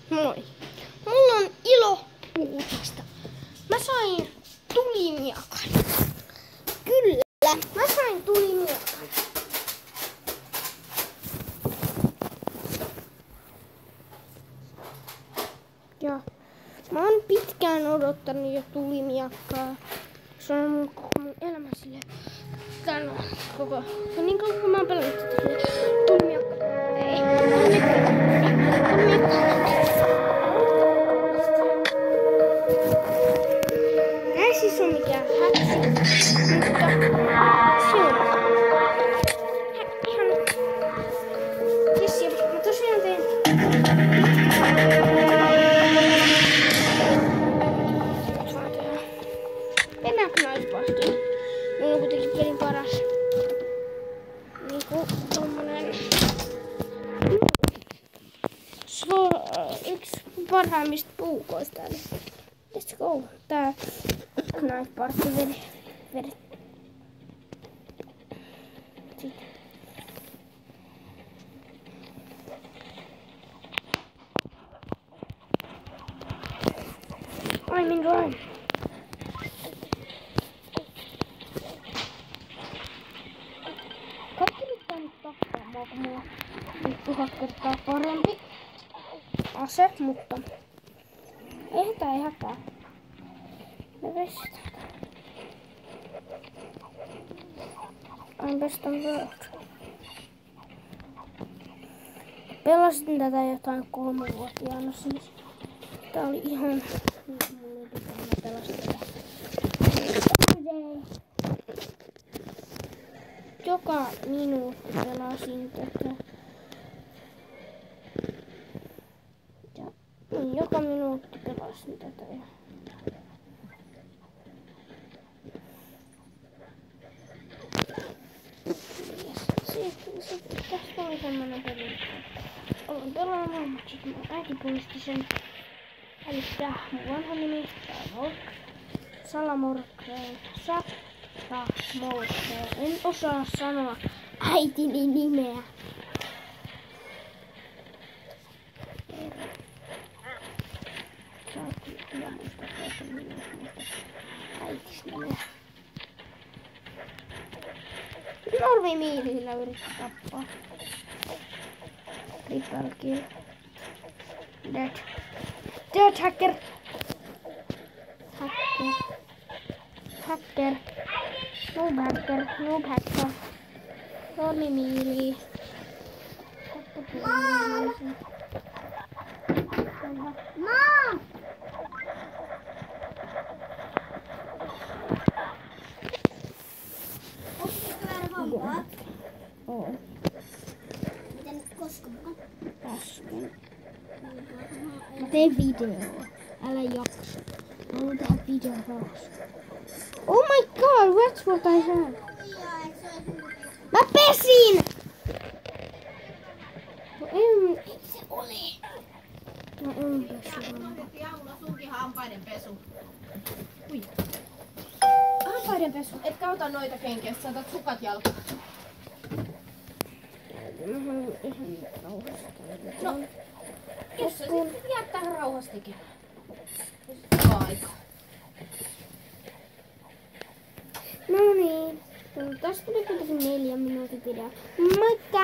Moi. Mulla on ilo uutista. Mä sain tulimiakan. Kyllä, mä sain tulimiakan. Ja mä oon pitkään odottanut jo tulimiakkaa. Se on mun elämä silleen. Tän koko. Se on niin kauan kun mä oon pelannut tätä tulimiakkaa. Ei siis ole mikään hätsi, mutta se on ihan jes, ja mä tosiaan tein mennään naispahtiin. Mulla on kuitenkin pelin paras niinku tommonen yksi parhaimmista puukoista. Eli let's go. Tää naispartti vedet. Sitten. I'm in rhyme. Kaikki pitää nyt tappaa mua, kun mulla on 1000 kertaa parempi ase, mutta ei hätää. Me vestetään. I'm best on world. Pelasin tätä jotain 3-vuotiaana siis. Tää oli ihan... Mulla ei pitää, mä pelasin tätä. Joka minuutti pelasin tätä. Ja joka minuutti pelasin tätä. Sitten tästä on semmonen peli. Olen pelannut, mutta sit mun äiti poisti sen. Elikkä mun vanha nimi Salamorkreen. Salamorkreen. En osaa sanoa äitini nimeä. Saat kyllä muistaa toisen nimeä, mutta äitis nimeä. Norvimiilillä yrittää tappaa. Triple kill. Dead. Dead hacker. Hacker. Noob hacker. Norvimiili. Mom! On. Miten koska mukaan? Äsken. Mä teen videoa. Älä jaksa. Mä haluan tehdä videon taas. Oh my god, that's what I have. Mä pesin! No en se oli. No en pesu. Jauno sunkin hampaiden pesu. Ui. Hampaiden pesu. Etkä ota noita kenkiä, sä otat sukat jalkaan. Mä haluan ihan rauhassa. No, jos sä sitten jättää rauhassa tekemään. Aika. No niin. Tästä tuli kuitenkin 4 minuutin video. Moikka!